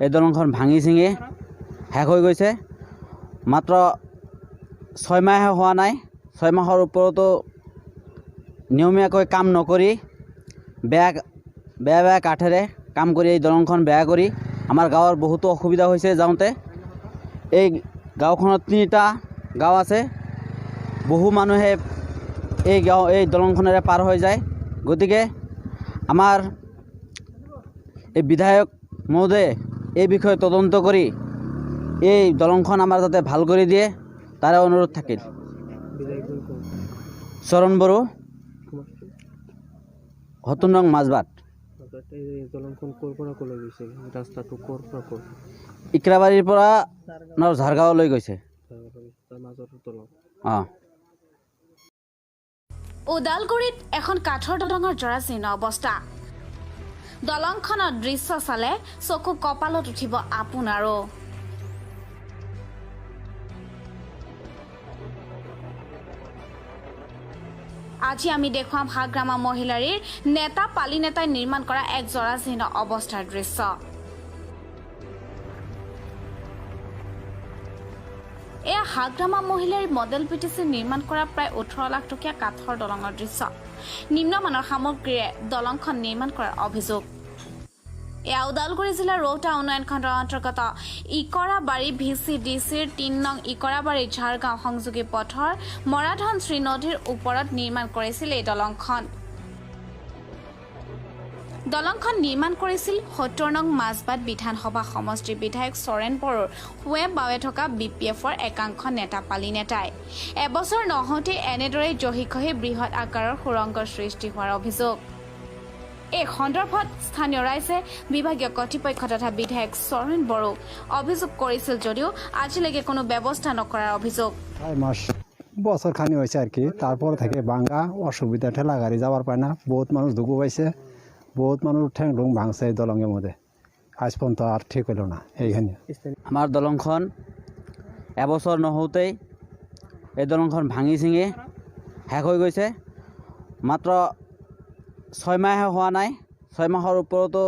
এই দলংখন ভাঙি ছিঙি শেষ হৈ গৈছে। মাত্ৰ 6 মাহে হোৱা নাই, 6 মাহৰ ওপৰতো নিয়মীয়াকৈ কাম নকৰি বেয়া কাঠেৰে কাম কৰি এই দলংখন বেয়া কৰি আমাৰ গাঁৱৰ বহুতো অসুবিধা হৈছে। যাওঁতে এই গাঁওখনত 3টা গাঁও আছে, বহু মানুহে এই দলংখনেৰে পাৰ হৈ যায়। গতিকে আমাৰ এই বিধায়ক মহোদয়ে এই বিষয়ে তদন্ত কৰি এই দলংখন আমাৰ যাতে ভাল কৰি দিয়ে তাৰে অনুৰোধ থাকিল। চৰণ বড়ো, হতুন ৰং মাজবাট। ইকৰাবাৰীৰ পৰা ঝাৰগাঁৱলৈ গৈছে। ওদালগুৰিত এখন কাঠৰ দলঙৰ জৰাজীৰ্ণ অৱস্থা। দলংখনৰ দৃশ্য চালে চকু কপালত উঠিব আপোনাৰো। আজি আমি দেখুৱাম হাগ্ৰামা মহিলাৰীৰ নেতা পালি নেতাই নিৰ্মাণ কৰা এক জৰাজীৰ্ণ অৱস্থাৰ দৃশ্য। এয়া হাগ্ৰামা মহিলাৰীৰ মডেল পিটিচি নিৰ্মাণ কৰা প্ৰায় 18 লাখ টকীয়া কাঠৰ দলঙৰ দৃশ্য। নিম্নমানৰ সামগ্ৰীৰে দলংখন নিৰ্মাণ কৰাৰ অভিযোগ। এয়া ওদালগুৰি জিলাৰ ৰৌতা উন্নয়ন খণ্ডৰ অন্তৰ্গত ইকৰাবাৰী VCDCৰ 3 নং ইকৰাবাৰী ঝাৰগাঁও সংযোগী পথৰ মৰাধনশ্ৰী নদীৰ ওপৰত নিৰ্মাণ কৰিছিল এই দলংখন। দলংখন নিৰ্মাণ কৰিছিল 70 নং মাজবাট বিধানসভা সমষ্টিৰ বিধায়ক চৰেণ বড়োৰ সোৱে বাৱে থকা BPFৰ একাংশ নেতা পালি নেতাই। এবছৰ নহওঁতে এনেদৰে জহিখহি বৃহৎ আকাৰৰ সুৰংগৰ সৃষ্টি হোৱাৰ অভিযোগ। এই সন্দৰ্ভত স্থানীয় ৰাইজে বিভাগীয় কৰ্তৃপক্ষ তথা বিধায়ক চৰেণ বড়োক অভিযোগ কৰিছিল যদিও আজিলৈকে কোনো ব্যৱস্থা নকৰাৰ অভিযোগ। বছর খানি হয়েছে আর কি, তারপর থেকে ভাঙ্গা অসুবিধা, ঠেলা গাড়ি যাওয়ার পায় না, বহুত মানুষ দুঃখ পাইছে, বহুত মানুষ ঠ্যাং ঠুং ভাঙছে এই দলঙের মধ্যে। আজ পর্যন্ত আর ঠিক হলো না এইখানে। আমাৰ দলংখন এবছৰ নহওঁতেই এই দলংখন ভাঙি ছিঙি শেষ হৈ গৈছে। মাত্ৰ 6 মাহে হোৱা নাই, 6 মাহৰ ওপৰতো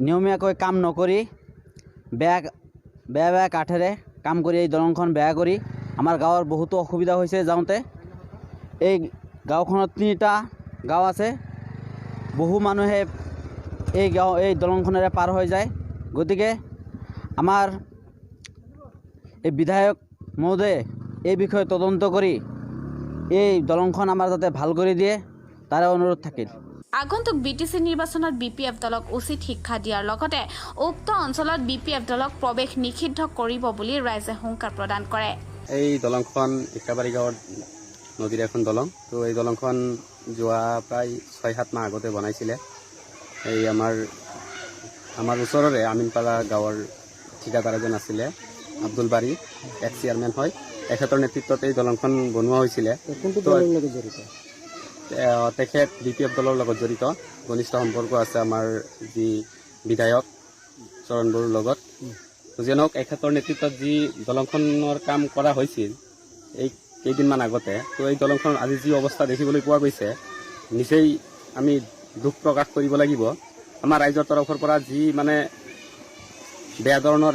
নিয়মীয়াকৈ কাম নকৰি বেয়া কাঠেৰে কাম কৰি এই দলংখন বেয়া কৰি আমাৰ গাঁৱৰ বহুতো অসুবিধা হৈছে। যাওঁতে এই গাঁওখনত 3টা গাঁও আছে, বহু মানুহে এই দলংখনেৰে পাৰ হৈ যায়। গতিকে আমাৰ এই বিধায়ক মহোদয়ে এই বিষয়ে তদন্ত কৰি এই দলংখন আমাৰ যাতে ভাল কৰি দিয়ে তাৰে অনুৰোধ থাকিল। আগন্তুক BTC নিৰ্বাচনত BPF দলক উচিত শিক্ষা দিয়াৰ লগতে উক্ত অঞ্চলত BPF দলক প্ৰৱেশ নিষিদ্ধ কৰিব বুলি ৰাইজে হুংকাৰ প্ৰদান কৰে। এই দলংখন ইকৰাবাৰী গাঁৱৰ নদীৰ এখন দলং। তো এই দলংখন যোৱা প্ৰায় 6-7 মাহ আগতে বনাইছিলে। এই আমাৰ ওচৰৰে আমিনপাৰা গাঁৱৰ ঠিকাদাৰ এজন আছিলে, আব্দুল বাৰী, এক্স চেয়াৰমেন হয়, তেখেতৰ নেতৃত্বত এই দলংখন বনোৱা হৈছিলে। তেখেত BPF দলৰ লগত জড়িত, ঘনিষ্ঠ সম্পৰ্ক আছে আমাৰ যি বিধায়ক চৰণ বড়োৰ লগত। যেনে নহওক এখেতৰ নেতৃত্বত যি দলংখনৰ কাম কৰা হৈছিল এই কেইদিনমান আগতে, তো এই দলংখনৰ আজি যি অৱস্থা দেখিবলৈ পোৱা গৈছে, নিচেই আমি দুখ প্ৰকাশ কৰিব লাগিব। আমাৰ ৰাইজৰ তৰফৰ পৰা যি বেয়া ধৰণৰ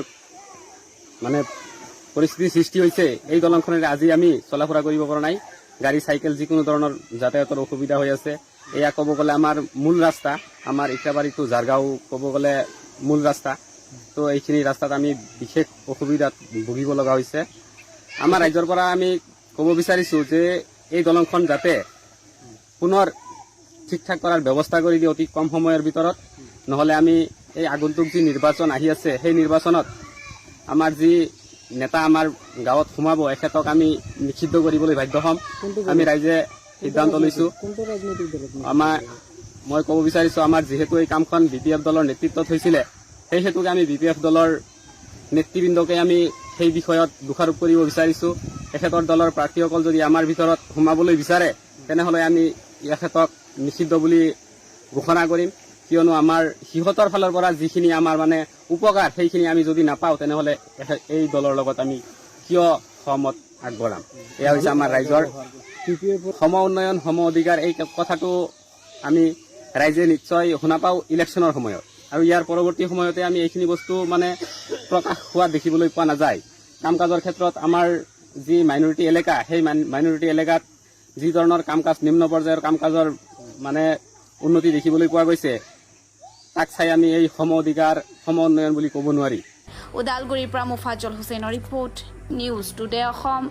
পৰিস্থিতিৰ সৃষ্টি হৈছে, এই দলংখনেৰে আজি আমি চলাফুৰা কৰিব পৰা নাই। গাড়ী চাইকেল যিকোনো ধৰণৰ যাতায়াতৰ অসুবিধা হৈ আছে। এয়া ক'ব গ'লে আমাৰ মূল ৰাস্তা, আমাৰ ইকৰাবাৰী টু ঝাৰগাঁও ক'ব গ'লে মূল ৰাস্তা। তো এইখিনি ৰাস্তাত আমি বিশেষ অসুবিধাত ভুগিব লগা হৈছে। আমাৰ ৰাইজৰ পৰা আমি ক'ব বিচাৰিছোঁ যে এই দলংখন যাতে পুনৰ ঠিক ঠাক কৰাৰ ব্যৱস্থা কৰি দিয়ে অতি কম সময়ৰ ভিতৰত, নহ'লে আমি এই আগন্তুক যি নিৰ্বাচন আহি আছে সেই নিৰ্বাচনত আমাৰ যি নেতা আমাৰ গাঁৱত সোমাব এখেতক আমি নিষিদ্ধ কৰিবলৈ বাধ্য হ'ম। আমি ৰাইজে সিদ্ধান্ত লৈছোঁ। মই ক'ব বিচাৰিছোঁ, আমাৰ যিহেতু এই কামখন BPF দলৰ নেতৃত্বত হৈছিলে, সেই হেতুকে আমি BPF দলৰ নেতৃবৃন্দকে আমি সেই বিষয়ত দোষাৰোপ কৰিব বিচাৰিছোঁ। এখেতৰ দলৰ প্ৰাৰ্থীসকল যদি আমাৰ ভিতৰত সোমাবলৈ বিচাৰে তেনেহ'লে আমি এখেতক নিষিদ্ধ বুলি ঘোষণা কৰিম। কিয়নো আমাৰ সিহঁতৰ ফালৰ পৰা যিখিনি আমাৰ উপকাৰ সেইখিনি আমি যদি নাপাওঁ তেনেহ'লে এই দলৰ লগত আমি কিয় সহমত আগবঢ়াম। এয়া হৈছে আমাৰ ৰাইজৰ সম উন্নয়ন, সম অধিকাৰ। এই কথাটো আমি ৰাইজে নিশ্চয় শুনা পাওঁ ইলেকশ্যনৰ সময়ত। আৰু ইয়াৰ পৰৱৰ্তী সময়তে আমি এইখিনি বস্তু মানে প্ৰকাশ হোৱা দেখিবলৈ পোৱা নাযায়। কাম কাজৰ ক্ষেত্ৰত আমাৰ যি মাইনৰিটি এলেকা, সেই মাইনৰিটি এলেকাত যি ধৰণৰ কাম কাজ নিম্ন পৰ্যায়ৰ কাম কাজৰ মানে উন্নতি দেখিবলৈ পোৱা গৈছে, তাক চাই আমি এই সম অধিকাৰ সম উন্নয়ন বুলি ক'ব নোৱাৰি। ওদালগুৰিৰ পৰা মুফাজ্জল হুছেইনৰ ৰিপৰ্ট, নিউজ টুডে অসম।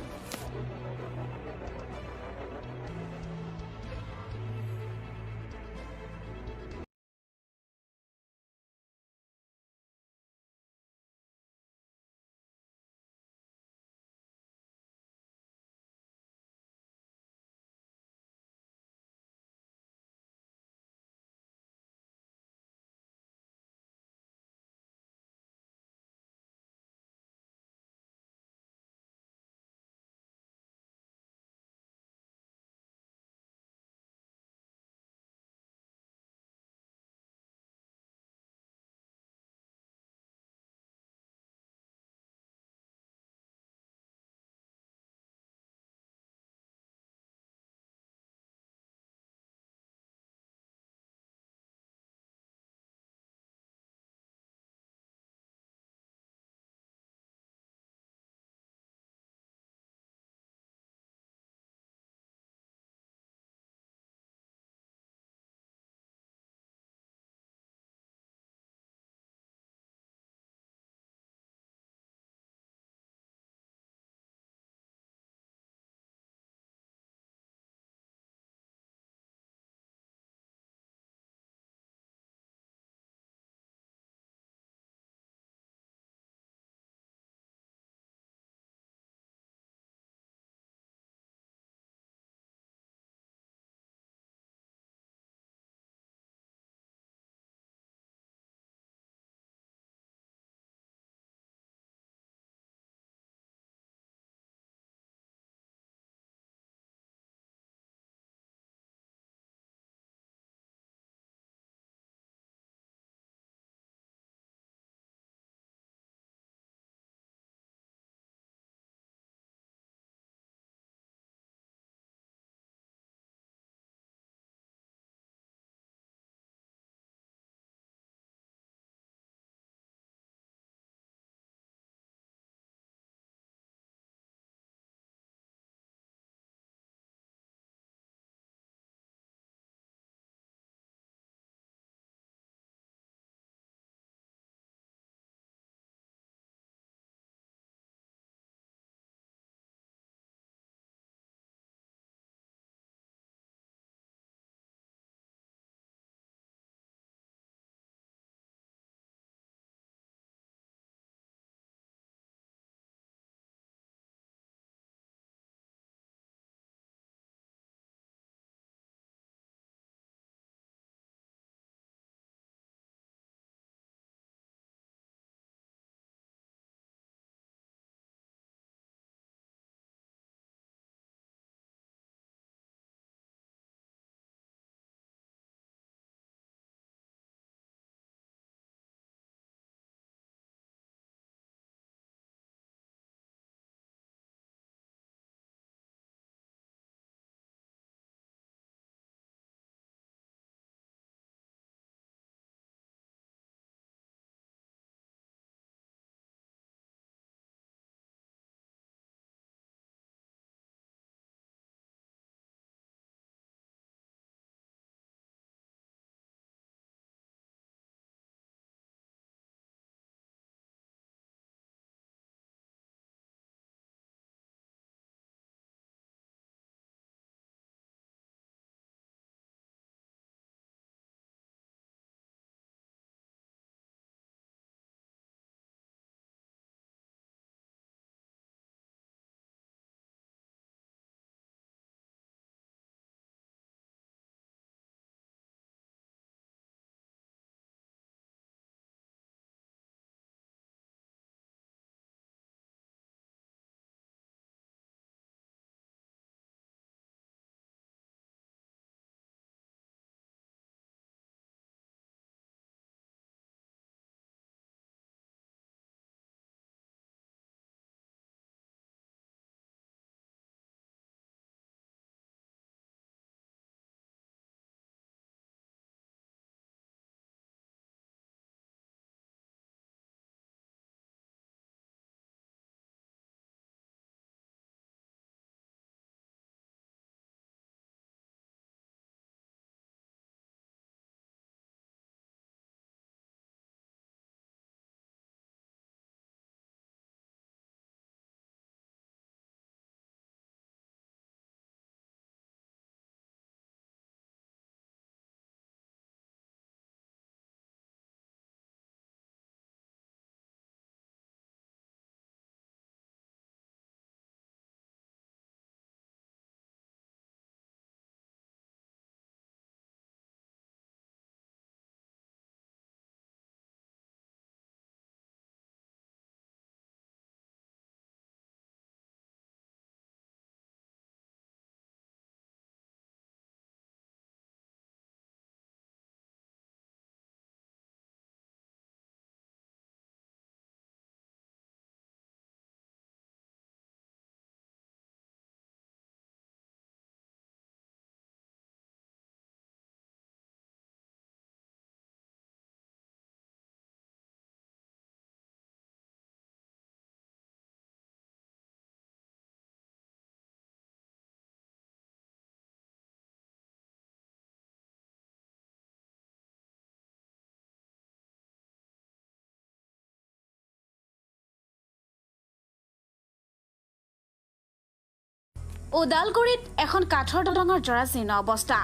ওদালগুৰিত এখন কাঠৰ দলঙৰ জৰাজীৰ্ণ অৱস্থা।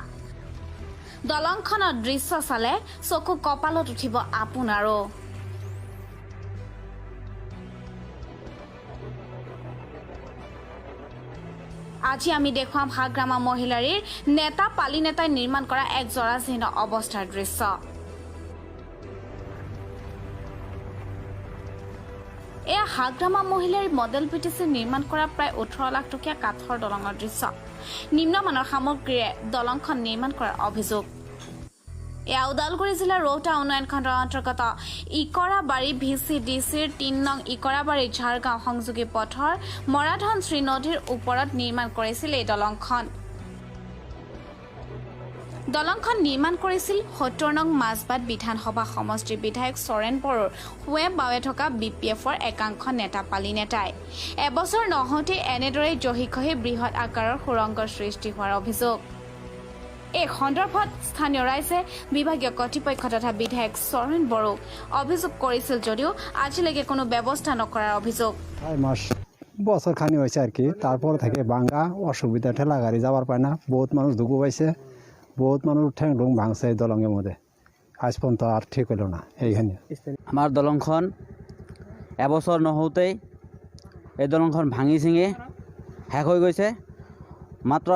দলংখনৰ দৃশ্য চালে চকু কপালত উঠিব আপোনাৰো। আজি আমি দেখুৱাম হাগ্ৰামা মহিলাৰীৰ নেতা পালি নেতাই নিৰ্মাণ কৰা এক জৰাজীৰ্ণ অৱস্থাৰ দৃশ্য। এয়া হাগ্ৰামা মহিলাৰীৰ মডেল BTC নিৰ্মাণ কৰা প্ৰায় 18 লাখ টকীয়া কাঠৰ দলঙৰ দৃশ্য। নিম্নমানৰ সামগ্ৰীৰে দলংখন নিৰ্মাণ কৰাৰ অভিযোগ। এয়া ওদালগুৰি জিলাৰ ৰৌতা উন্নয়ন খণ্ডৰ অন্তৰ্গত ইকৰাবাৰী VCDCৰ 3 নং ইকৰাবাৰী ঝাৰগাঁও সংযোগী পথৰ মৰাধনশ্ৰী নদীৰ ওপৰত নিৰ্মাণ কৰিছিল এই দলংখন। দলংখন নিৰ্মাণ কৰিছিল 70 নং মাজবাট বিধানসভা সমষ্টিৰ বিধায়ক চৰেণ বড়োৰ সোৱে বাৱে থকা BPFৰ একাংশ নেতা পালি নেতাই। এবছৰ নহওঁতে এনেদৰে জহি খহি বৃহৎ আকাৰৰ সুৰংগৰ সৃষ্টি হোৱাৰ অভিযোগ। এই সন্দৰ্ভত স্থানীয় ৰাইজে বিভাগীয় কৰ্তৃপক্ষ তথা বিধায়ক চৰেণ বড়োক অভিযোগ কৰিছিল যদিও আজিলৈকে কোনো ব্যৱস্থা নকৰাৰ অভিযোগ। 6 মাস বছর খানি হয়েছে আর কি। তারপর থেকে ভাঙ্গা অসুবিধা, ঠেলা গাড়ি যাওয়ার পায় না, বহুত মানুষ দুঃখ পাইছে, বহুত মানুষ ঠ্যাং ঠুং ভাঙছে এই দলঙের মধ্যে। আজ পর্যন্ত আর ঠিক হলো না এইখানে। আমাৰ দলংখন এবছৰ নহওঁতেই এই দলংখন ভাঙি ছিঙি শেষ হৈ গৈছে। মাত্ৰ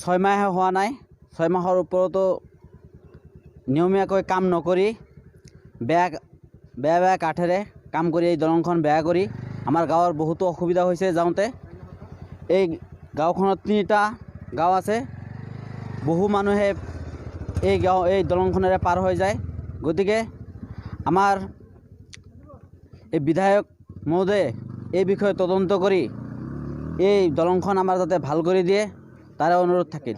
6 মাহে হোৱা নাই। 6 মাহৰ ওপৰতো নিয়মীয়াকৈ কাম নকৰি বেয়া কাঠেৰে কাম কৰি এই দলংখন বেয়া কৰি আমাৰ গাঁৱৰ বহুতো অসুবিধা হৈছে যাওঁতে। এই গাঁওখনত 3টা গাঁও আছে। বহু মানুহে এই দলংখনেৰে পাৰ হৈ যায়। গতিকে আমাৰ এই বিধায়ক মহোদয়ে এই বিষয়ে তদন্ত কৰি এই দলংখন আমাৰ যাতে ভাল কৰি দিয়ে তাৰে অনুৰোধ থাকিল।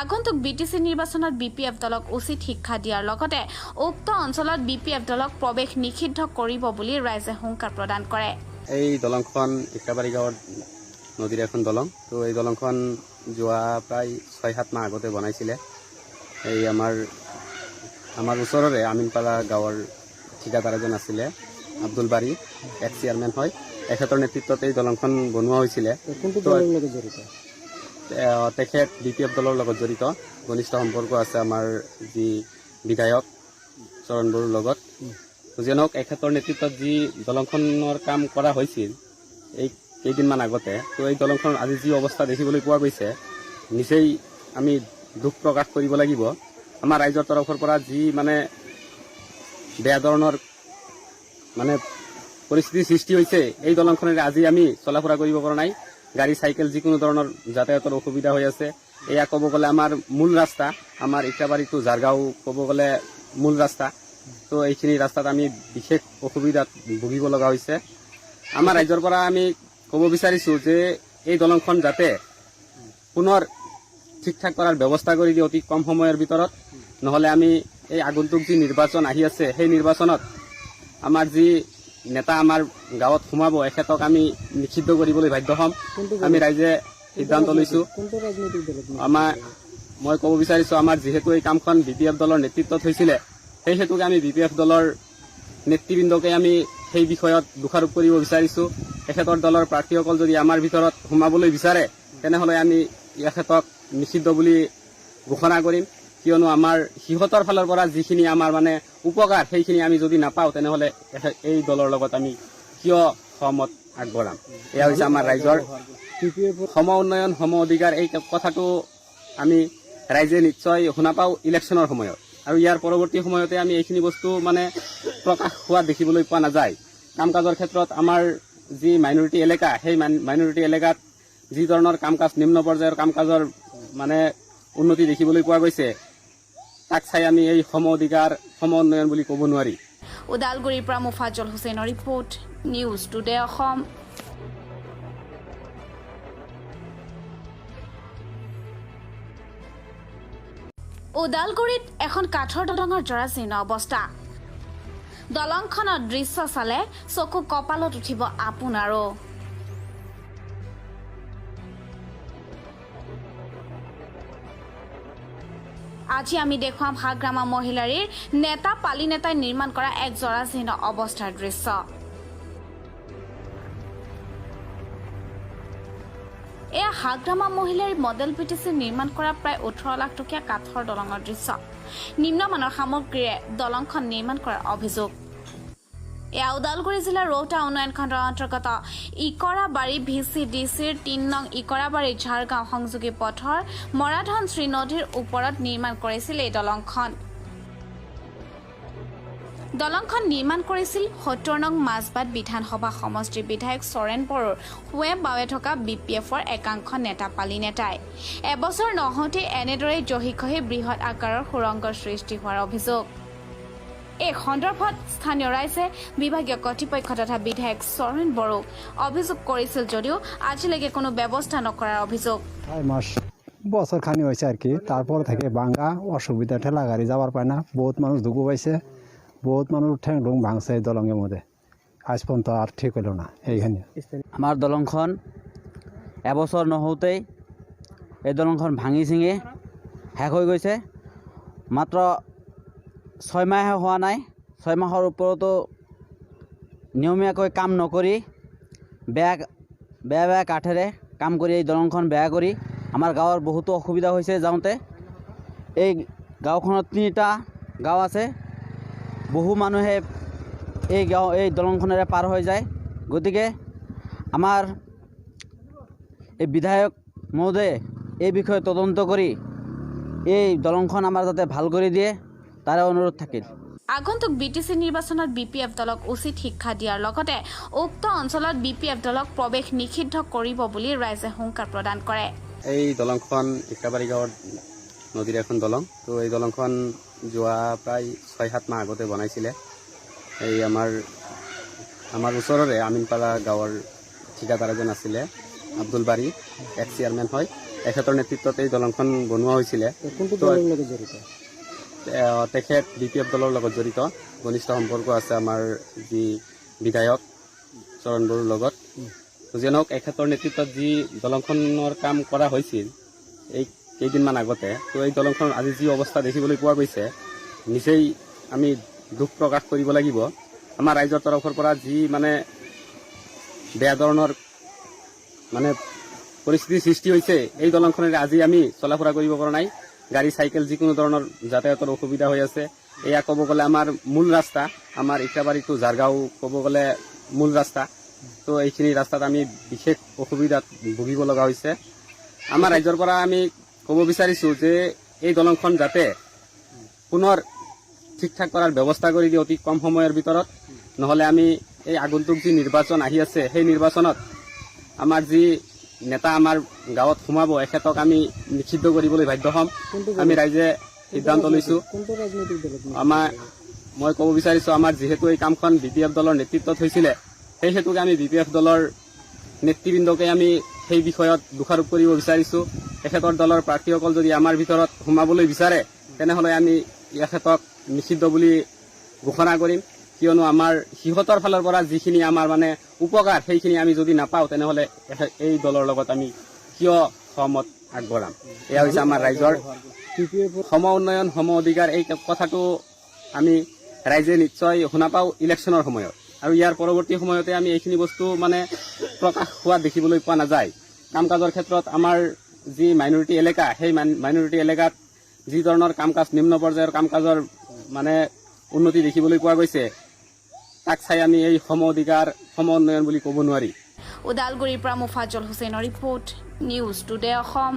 আগন্তুক BTC নিৰ্বাচনত BPF দলক উচিত শিক্ষা দিয়াৰ লগতে উক্ত অঞ্চলত BPF দলক প্ৰৱেশ নিষিদ্ধ কৰিব বুলি ৰাইজে হুংকাৰ প্ৰদান কৰে। এই দলংখন ইকৰাবাৰী গাঁৱৰ নদীৰ এখন দলং। তো এই দলংখন যোৱা প্ৰায় 6-7 মাহ আগতে বনাইছিলে। এই আমাৰ ওচৰৰে আমিনপাৰা গাঁৱৰ ঠিকাদাৰ এজন আছিলে, আব্দুল বাৰী, এক্স চেয়াৰমেন হয়। এখেতৰ নেতৃত্বত এই দলংখন বনোৱা হৈছিলে। তেখেত BPF দলৰ লগত জড়িত, ঘনিষ্ঠ সম্পৰ্ক আছে আমাৰ যি বিধায়ক চৰণ বড়োৰ লগত। যেনে নহওক এখেতৰ নেতৃত্বত যি দলংখনৰ কাম কৰা হৈছিল এই কেইদিনমান আগতে, তো এই দলংখনৰ আজি যি অৱস্থা দেখিবলৈ পোৱা গৈছে, নিচেই আমি দুখ প্ৰকাশ কৰিব লাগিব। আমাৰ ৰাইজৰ তৰফৰ পৰা যি বেয়া ধৰণৰ পৰিস্থিতিৰ সৃষ্টি হৈছে, এই দলংখনেৰে আজি আমি চলাফুৰা কৰিব পৰা নাই। গাড়ী চাইকেল যিকোনো ধৰণৰ যাতায়াতৰ অসুবিধা হৈ আছে। এয়া ক'ব গ'লে আমাৰ মূল ৰাস্তা, আমাৰ ইকৰাবাৰী টু ঝাৰগাঁও ক'ব গ'লে মূল ৰাস্তা। তো এইখিনি ৰাস্তাত আমি বিশেষ অসুবিধাত ভুগিব লগা হৈছে। আমাৰ ৰাইজৰ পৰা আমি ক'ব বিচাৰিছোঁ যে এই দলংখন যাতে পুনৰ ঠিক ঠাক কৰাৰ ব্যৱস্থা কৰি দিয়ে অতি কম সময়ৰ ভিতৰত। নহ'লে আমি এই আগন্তুক যি নিৰ্বাচন আহি আছে সেই নিৰ্বাচনত আমাৰ যি নেতা আমাৰ গাঁৱত সোমাব এখেতক আমি নিষিদ্ধ কৰিবলৈ বাধ্য হ'ম। আমি ৰাইজে সিদ্ধান্ত লৈছোঁ। মই ক'ব বিচাৰিছোঁ আমাৰ যিহেতু এই কামখন BPF দলৰ নেতৃত্বত হৈছিলে, সেই হেতুকে আমি BPF দলৰ নেতৃবৃন্দকে আমি সেই বিষয়ত দোষাৰোপ কৰিব বিচাৰিছোঁ। এখেতৰ দলৰ প্ৰাৰ্থীসকল যদি আমাৰ ভিতৰত সোমাবলৈ বিচাৰে তেনেহ'লে আমি এখেতক নিষিদ্ধ বুলি ঘোষণা কৰিম। কিয়নো আমাৰ সিহঁতৰ ফালৰ পৰা যিখিনি আমাৰ উপকাৰ সেইখিনি আমি যদি নাপাওঁ তেনেহ'লে এই দলৰ লগত আমি কিয় সহমত আগবঢ়াম। এয়া হৈছে আমাৰ ৰাইজৰ সম উন্নয়ন, সম অধিকাৰ। এই কথাটো আমি ৰাইজে নিশ্চয় শুনা পাওঁ ইলেকশ্যনৰ সময়ত, আৰু ইয়াৰ পৰৱৰ্তী সময়তে আমি এইখিনি বস্তু প্ৰকাশ হোৱা দেখিবলৈ পোৱা নাযায়। কাম কাজৰ ক্ষেত্ৰত আমাৰ যি মাইনৰিটি এলেকা, সেই মাইনৰিটি এলেকাত যি ধৰণৰ কাম কাজ, নিম্ন পৰ্যায়ৰ কাম কাজৰ উন্নতি দেখিবলৈ পোৱা গৈছে, তাক চাই আমি এই সম অধিকাৰ, সম উন্নয়ন বুলি ক'ব নোৱাৰি। ওদালগুৰিৰ পৰা মুফাজল হুছেইনৰ ৰিপৰ্ট, নিউজ টুডে অসম। ওদালগুৰিত এখন কাঠৰ দলঙৰ জৰাজীৰ্ণ অৱস্থা। দলংখনৰ দৃশ্য চালে চকু কপালত উঠিব আপোনাৰো। আজি আমি দেখুৱাম হাগ্ৰামা মহিলাৰীৰ নেতা পালি নেতাই নিৰ্মাণ কৰা এক জৰাজীৰ্ণ অৱস্থাৰ দৃশ্য। এয়া হাগ্ৰামা মহিলাৰ মডেল PTC নিৰ্মাণ কৰা প্ৰায় 18 লাখ টকীয়া কাঠৰ দলঙৰ দৃশ্য। নিম্নমানৰ সামগ্ৰীৰে দলংখন নিৰ্মাণ কৰাৰ অভিযোগ। এয়া ওদালগুৰি জিলাৰ ৰৌতা উন্নয়ন খণ্ডৰ অন্তৰ্গত ইকৰাবাৰী VCDCৰ 3 নং ইকৰাবাৰী ঝাৰগাঁও সংযোগী পথৰ মৰাধনশ্ৰী নদীৰ ওপৰত নিৰ্মাণ কৰিছিল এই দলংখন। দলংখন নিৰ্মাণ কৰিছিল 70 নং মাজবাট বিধানসভা সমষ্টিৰ বিধায়ক চৰেণ বড়োৰ সোৱে বাৱে থকা BPFৰ একাংশ নেতা পালি নেতাই। এবছৰ নহওঁতে এনেদৰে জহিখহি বৃহৎ আকাৰৰ সুৰংগৰ সৃষ্টি হোৱাৰ অভিযোগ। এই সন্দৰ্ভত স্থানীয় ৰাইজে বিভাগীয় কৰ্তৃপক্ষ তথা বিধায়ক চৰেণ বড়োক অভিযোগ কৰিছিল যদিও আজিলৈকে কোনো ব্যৱস্থা নকৰাৰ অভিযোগ। 6 মাস বছর খানি হয়েছে আর কি, তারপর থেকে ভাঙ্গা অসুবিধা, ঠেলা গাড়ি যাওয়ার পায় না, বহুত মানুষ দুঃখ পাইছে, বহুত মানুষ ঠ্যাং ঠুং ভাঙছে এই দলঙের মধ্যে। আজ পর্যন্ত আর ঠিক হলো না এইখানে। আমাৰ দলংখন এবছৰ নহওঁতেই এই দলংখন ভাঙি ছিঙি শেষ হৈ গৈছে। মাত্ৰ 6 মাহে হোৱা নাই, 6 মাহৰ ওপৰতো নিয়মীয়াকৈ কাম নকৰি বেয়া কাঠেৰে কাম কৰি এই দলংখন বেয়া কৰি আমাৰ গাঁৱৰ বহুতো অসুবিধা হৈছে যাওঁতে। এই গাঁওখনত 3টা গাঁও আছে, বহু মানুহে এই দলংখনেৰে পাৰ হৈ যায়। গতিকে আমাৰ এই বিধায়ক মহোদয়ে এই বিষয়ে তদন্ত কৰি এই দলংখন আমাৰ যাতে ভাল কৰি দিয়ে তাৰে অনুৰোধ থাকিল। আগন্তুক BTC নিৰ্বাচনত BPF দলক উচিত শিক্ষা দিয়াৰ লগতে উক্ত অঞ্চলত BPF দলক প্ৰৱেশ নিষিদ্ধ কৰিব বুলি ৰাইজে হুংকাৰ প্ৰদান কৰে। এই দলংখন ইকৰাবাৰী গাঁৱৰ নদীৰ এখন দলং। তো এই দলংখন যোৱা প্ৰায় 6-7 মাহ আগতে বনাইছিলে। এই আমাৰ ওচৰৰে আমিনপাৰা গাঁৱৰ ঠিকাদাৰ এজন আছিলে, আব্দুল বাৰী, এক্স চেয়াৰমেন হয়। তেখেতৰ নেতৃত্বত এই দলংখন বনোৱা হৈছিলে। তেখেত BPF দলৰ লগত জড়িত, ঘনিষ্ঠ সম্পৰ্ক আছে আমাৰ যি বিধায়ক চৰণ বড়োৰ লগত। যেনক এখেতৰ নেতৃত্বত যি দলংখনৰ কাম কৰা হৈছিল এই কেইদিনমান আগতে, তো এই দলংখনৰ আজি যি অৱস্থা দেখিবলৈ পোৱা গৈছে, নিচেই আমি দুখ প্ৰকাশ কৰিব লাগিব। আমাৰ ৰাইজৰ তৰফৰ পৰা যি বেয়া ধৰণৰ পৰিস্থিতিৰ সৃষ্টি হৈছে, এই দলংখনেৰে আজি আমি চলা ফুৰা কৰিব পৰা নাই। গাড়ী চাইকেল যিকোনো ধৰণৰ যাতায়াতৰ অসুবিধা হৈ আছে। এয়া ক'ব গ'লে আমাৰ মূল ৰাস্তা, আমাৰ ইকৰাবাৰী টু ঝাৰগাঁও ক'ব গ'লে মূল ৰাস্তা। তো এইখিনি ৰাস্তাত আমি বিশেষ অসুবিধাত ভুগিব লগা হৈছে। আমাৰ ৰাজ্যৰ পৰা আমি ক'ব বিচাৰিছোঁ যে এই দলংখন যাতে পুনৰ ঠিক ঠাক কৰাৰ ব্যৱস্থা কৰি দিয়ে অতি কম সময়ৰ ভিতৰত, নহ'লে আমি এই আগন্তুক যি নিৰ্বাচন আহি আছে সেই নিৰ্বাচনত আমাৰ যি নেতা আমাৰ গাঁৱত সোমাব এখেতক আমি নিষিদ্ধ কৰিবলৈ বাধ্য হ'ম। আমি ৰাইজে সিদ্ধান্ত লৈছোঁ। মই ক'ব বিচাৰিছোঁ, আমাৰ যিহেতু এই কামখন BPF দলৰ নেতৃত্বত হৈছিলে, সেই হেতুকে আমি BPF দলৰ নেতৃবৃন্দকে আমি সেই বিষয়ত দোষাৰোপ কৰিব বিচাৰিছোঁ। এখেতৰ দলৰ প্ৰাৰ্থীসকল যদি আমাৰ ভিতৰত সোমাবলৈ বিচাৰে তেনেহ'লে আমি এখেতক নিষিদ্ধ বুলি ঘোষণা কৰিম। কিয়নো আমাৰ সিহঁতৰ ফালৰ পৰা যিখিনি আমাৰ উপকাৰ সেইখিনি আমি যদি নাপাওঁ তেনেহ'লে এই দলৰ লগত আমি কিয় সহমত আগবঢ়াম। এয়া হৈছে আমাৰ ৰাইজৰ সম উন্নয়ন, সম অধিকাৰ। এই কথাটো আমি ৰাইজে নিশ্চয় শুনা পাওঁ ইলেকশ্যনৰ সময়ত, আৰু ইয়াৰ পৰৱৰ্তী সময়তে আমি এইখিনি বস্তু প্ৰকাশ হোৱা দেখিবলৈ পোৱা নাযায়। কাম কাজৰ ক্ষেত্ৰত আমাৰ যি মাইনৰিটি এলেকা, সেই মাইনৰিটি এলেকাত যি ধৰণৰ কাম কাজ, নিম্ন পৰ্যায়ৰ কাম কাজৰ উন্নতি দেখিবলৈ পোৱা গৈছে, তাক চাই আমি এই সম অধিকাৰ, সম উন্নয়ন বুলি ক'ব নোৱাৰি। ওদালগুৰিৰ পৰা মুফাজল হুছেইনৰ ৰিপৰ্ট, নিউজ টুডে অসম।